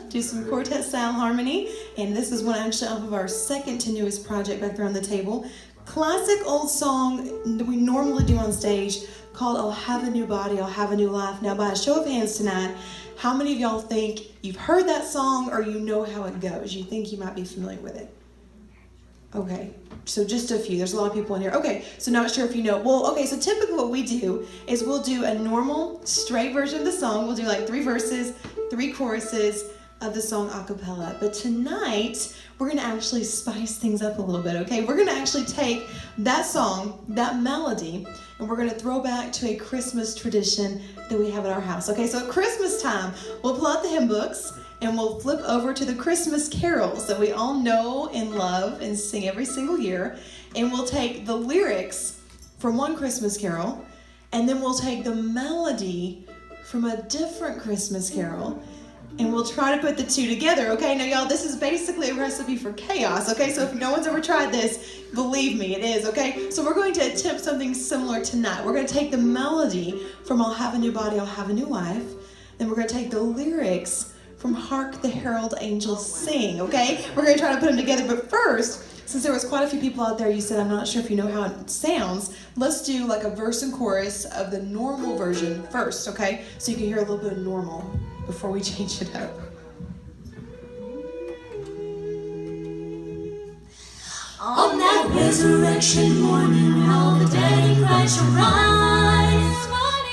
do some quartet style harmony. And this is one actually off of our second to newest project back there on the table. Classic old song that we normally do on stage called I'll Have a New Body, I'll Have a New Life. Now by a show of hands tonight, how many of y'all think you've heard that song or you know how it goes? You think you might be familiar with it? Okay, so just a few. There's a lot of people in here. Okay, so not sure if you know. Well, okay, so typically what we do is we'll do a normal, straight version of the song. We'll do like 3 verses, 3 choruses of the song a cappella. But tonight, we're going to actually spice things up a little bit, okay? We're going to actually take that song, that melody, and we're going to throw back to a Christmas tradition that we have at our house. Okay, so at Christmas time, we'll pull out the hymn books, and we'll flip over to the Christmas carols that we all know and love and sing every single year. And we'll take the lyrics from one Christmas carol, and then we'll take the melody from a different Christmas carol, and we'll try to put the two together, okay? Now, y'all, this is basically a recipe for chaos, okay? So if no one's ever tried this, believe me, it is, okay? So we're going to attempt something similar tonight. We're going to take the melody from I'll Have a New Body, I'll Have a New Life. Then we're going to take the lyrics from Hark, the Herald, Angels Sing, okay? We're going to try to put them together, but first, since there was quite a few people out there, you said, I'm not sure if you know how it sounds, let's do like a verse and chorus of the normal version first, okay? So you can hear a little bit of normal before we change it up. On that resurrection morning, when all the dead in Christ shall rise,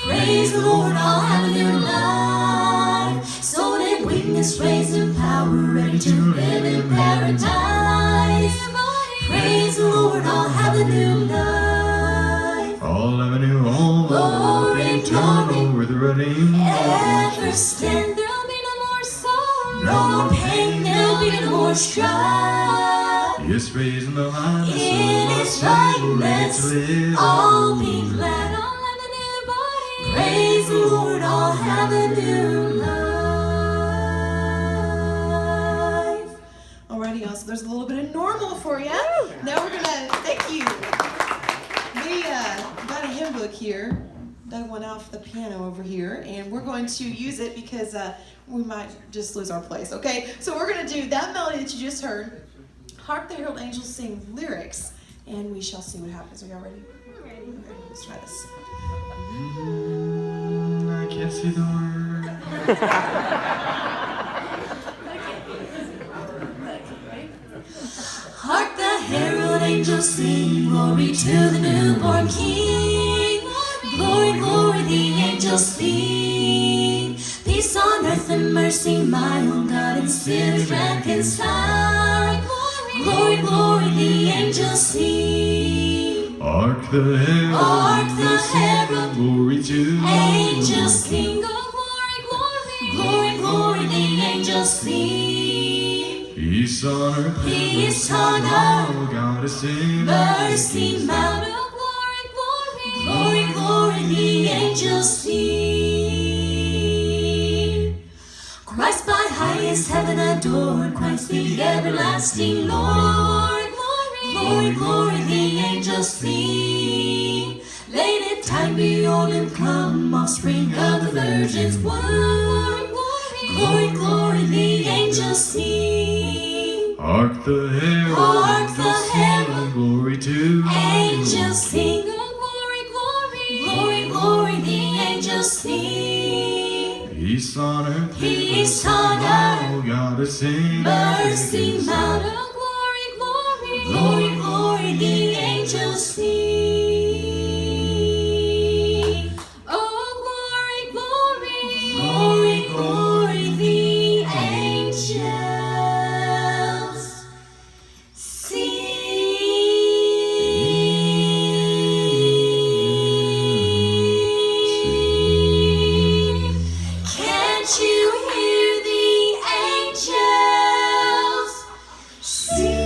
praise the Lord, I'll have a new life. So that weakness raised in power, ready to live in paradise. Praise the Lord, I'll have a new life. I'll have a new home, Glory, eternal with the redeemed. ever stand, there'll be no more sorrow, no more pain, there'll be no more strife. Yes, praise in the likeness In of His my soul, likeness, to live. I'll be glad. I'll have a new body. Praise the Lord, I'll have a new life. Alrighty, y'all, so there's a little bit of normal for you. Now we're gonna, thank you. We got a hymn book here. That went off the piano over here, and we're going to use it because we might just lose our place, okay? So we're gonna do that melody that you just heard, Hark the Herald Angels Sing lyrics, and we shall see what happens. Are y'all ready? Okay, let's try this. I can't see the word. Hark the herald angels sing, glory to the newborn King. Glory, glory, the angels sing. Peace on earth and mercy, mild God and sinners reconciled. Glory, glory, the angels sing. Hark the herald, Hark the herald, glory to angels sing. Oh, glory, glory, glory, glory, the angels sing. Peace on earth, Peace on earth, oh God is in mercy mount. Oh, glory, glory, glory, glory, the angels sing. Christ by highest heaven adored, Christ the everlasting Lord. Glory, glory, the angels sing. Late at time behold him come, offspring of the Virgin's womb. Glory, glory, the angels sing. Hark the herald, Hark the herald, glory to angels sing. Oh, glory, glory, glory, glory, the angels sing. Peace on earth, Peace on earth, oh God is in mercy mount. Oh, glory, glory, glory, glory, the angels sing. Oh, glory, glory, glory, glory, the angels sing. Can't you hear the angels sing?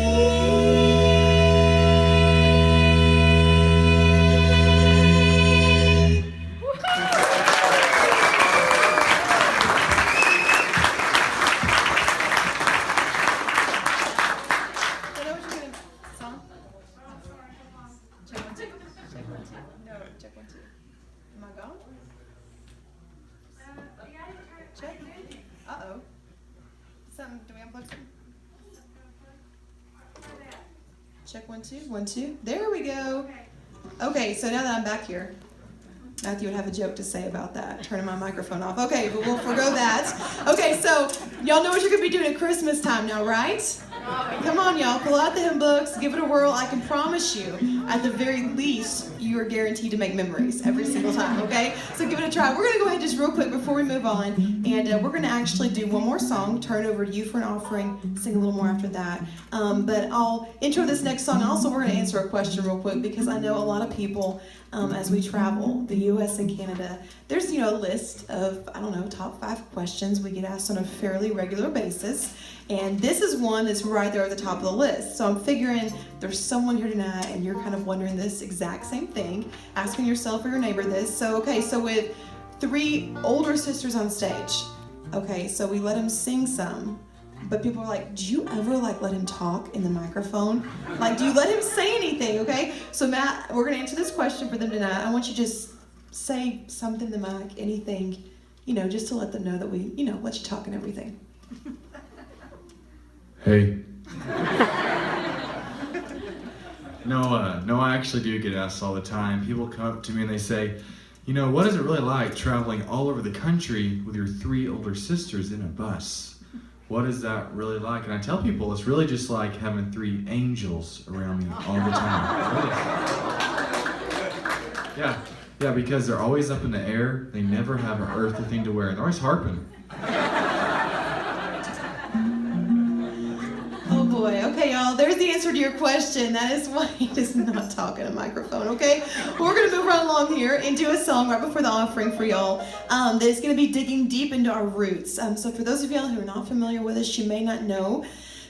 some? Do we unplug some? Check 1 2 1 2. There we go. Okay, so now that I'm back here, Matthew would have a joke to say about that, turning my microphone off. Okay, but we'll forgo that. Okay, so y'all know what you're going to be doing at Christmas time now, right? Come on, y'all. Pull out the hymn books. Give it a whirl. I can promise you, at the very least, you are guaranteed to make memories every single time, okay? So give it a try. We're going to go ahead just real quick before we move on, and we're going to actually do one more song, turn it over to you for an offering, sing a little more after that. But I'll intro this next song. Also, we're going to answer a question real quick because I know a lot of people, as we travel, the U.S. and Canada, there's, a list of, top 5 questions we get asked on a fairly regular basis. And this is one that's right there at the top of the list. So I'm figuring there's someone here tonight and you're kind of wondering this exact same thing, asking yourself or your neighbor this. So with 3 older sisters on stage, okay, so we let them sing some, but people are like, do you ever let him talk in the microphone? Do you let him say anything, okay? So Matt, we're gonna answer this question for them tonight. I want you to just say something to the mic, anything, just to let them know that we, let you talk and everything. Hey. No, I actually do get asked all the time. People come up to me and they say, what is it really like traveling all over the country with your 3 older sisters in a bus? What is that really like? And I tell people it's really just like having 3 angels around me all the time. Really. Yeah, because they're always up in the air. They never have an earthly thing to wear. And they're always harping. Oh boy, okay y'all, there's the answer to your question. That is why he does not talk in a microphone, okay? We're gonna move right along here and do a song right before the offering for y'all that's gonna be digging deep into our roots. So for those of y'all who are not familiar with us, you may not know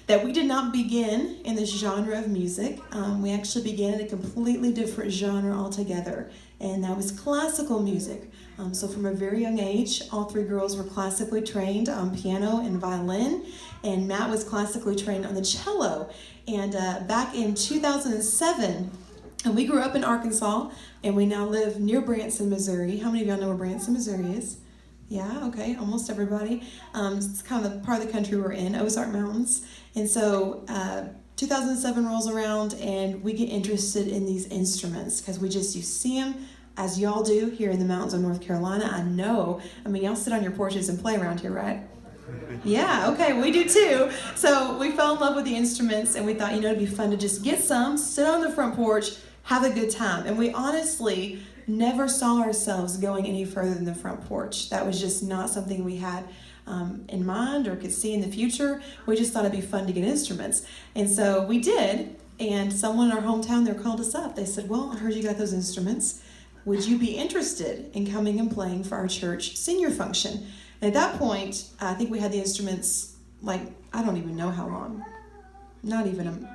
that we did not begin in this genre of music. We actually began in a completely different genre altogether, and that was classical music. So from a very young age, all 3 girls were classically trained on piano and violin, and Matt was classically trained on the cello. And back in 2007, and we grew up in Arkansas, and we now live near Branson, Missouri. How many of y'all know where Branson, Missouri is? Yeah, okay, almost everybody. It's kind of the part of the country we're in, Ozark Mountains. And so 2007 rolls around, and we get interested in these instruments because you see them as y'all do here in the mountains of North Carolina. Y'all sit on your porches and play around here, right? Yeah, okay, we do too. So we fell in love with the instruments, and we thought, it'd be fun to just get some, sit on the front porch, have a good time. And we honestly never saw ourselves going any further than the front porch. That was just not something we had in mind or could see in the future. We just thought it'd be fun to get instruments. And so we did, and someone in our hometown there called us up. They said, well, I heard you got those instruments. Would you be interested in coming and playing for our church senior function? And at that point, I think we had the instruments, I don't even know how long. Not even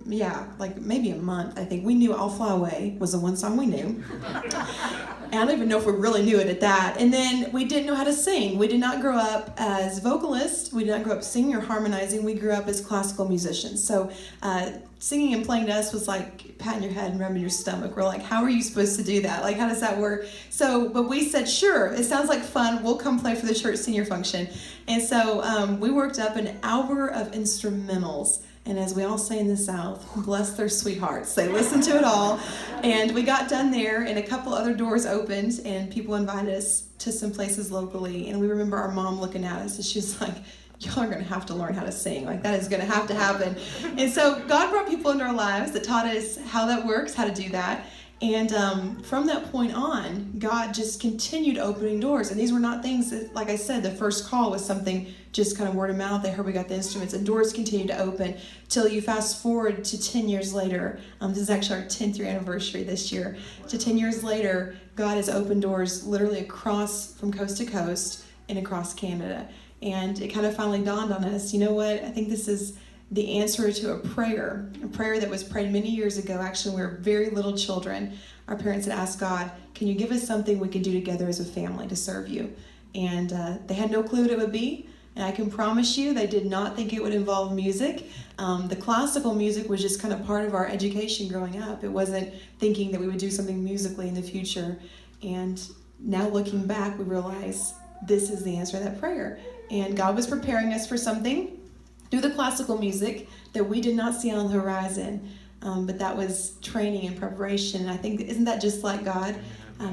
maybe a month, I think. We knew I'll Fly Away was the one song we knew. And I don't even know if we really knew it at that. And then we didn't know how to sing. We did not grow up as vocalists. We did not grow up singing or harmonizing. We grew up as classical musicians. So singing and playing to us was like patting your head and rubbing your stomach. We're like, how are you supposed to do that? How does that work? But we said, sure, it sounds like fun. We'll come play for the church senior function. And so we worked up an hour of instrumentals. And as we all say in the South, bless their sweethearts. They listened to it all. And we got done there, and a couple other doors opened, and people invited us to some places locally. And we remember our mom looking at us, and she was like, y'all are going to have to learn how to sing. That is going to have to happen. And so God brought people into our lives that taught us how that works, how to do that. And from that point on, God just continued opening doors. And these were not things that, like I said, the first call was something just kind of word of mouth. They heard we got the instruments, and doors continued to open till you fast forward to 10 years later. This is actually our 10th year anniversary this year. To 10 years later, God has opened doors literally across from coast to coast and across Canada. And it kind of finally dawned on us, you know what? I think this is the answer to a prayer that was prayed many years ago. Actually, when we were very little children, our parents had asked God, can you give us something we can do together as a family to serve you? And they had no clue what it would be. And I can promise you, they did not think it would involve music. The classical music was just kind of part of our education growing up. It wasn't thinking that we would do something musically in the future. And now looking back, we realize this is the answer to that prayer. And God was preparing us for something through the classical music that we did not see on the horizon, but that was training and preparation. And I think, isn't that just like God?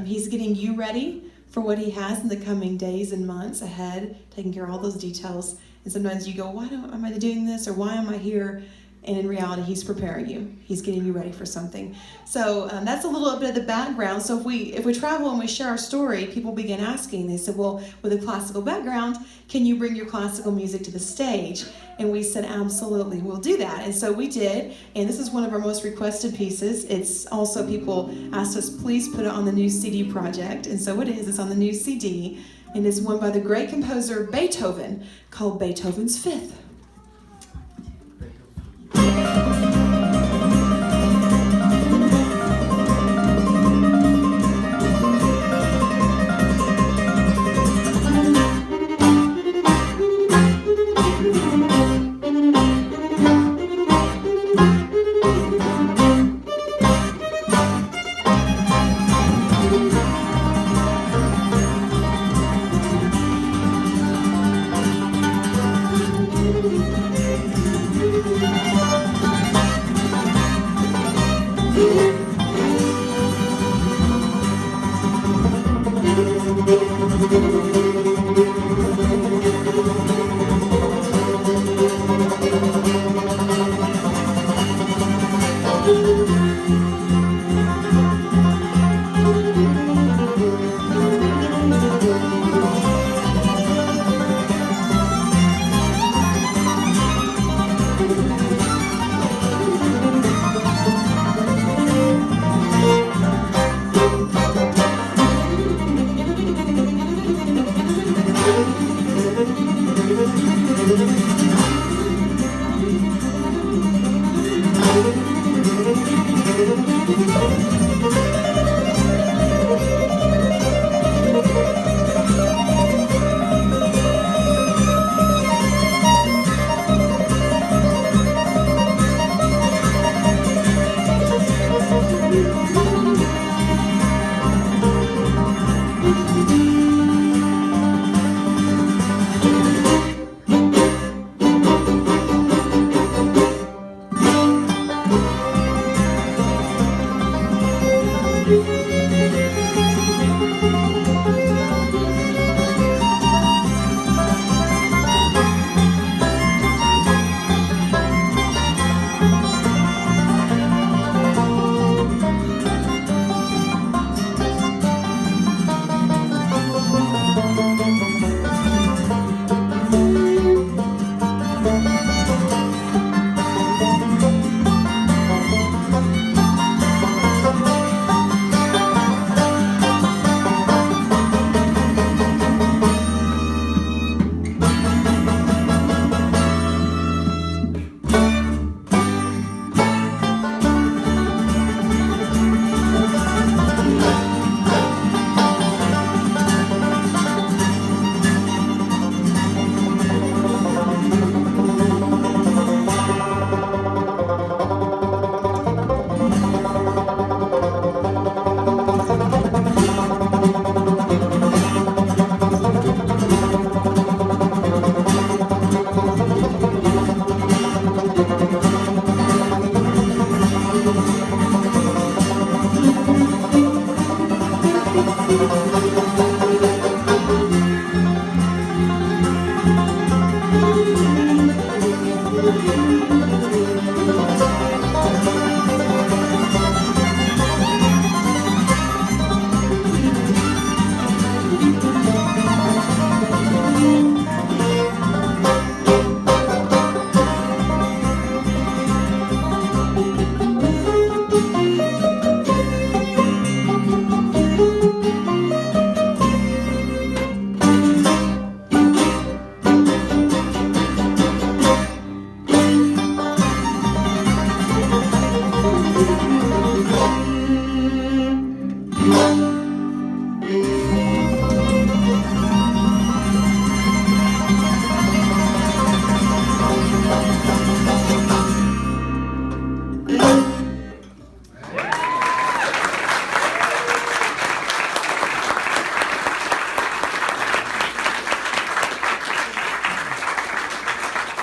He's getting you ready for what he has in the coming days and months ahead, taking care of all those details. And sometimes you go, why am I doing this, or why am I here? And in reality, he's preparing you. He's getting you ready for something. So that's a little bit of the background. So if we travel and we share our story, people begin asking. They said, well, with a classical background, can you bring your classical music to the stage? And we said, absolutely, we'll do that. And so we did. And this is one of our most requested pieces. It's also, people asked us, please put it on the new CD project. And so it is. It's on the new CD. And it's one by the great composer Beethoven, called Beethoven's Fifth.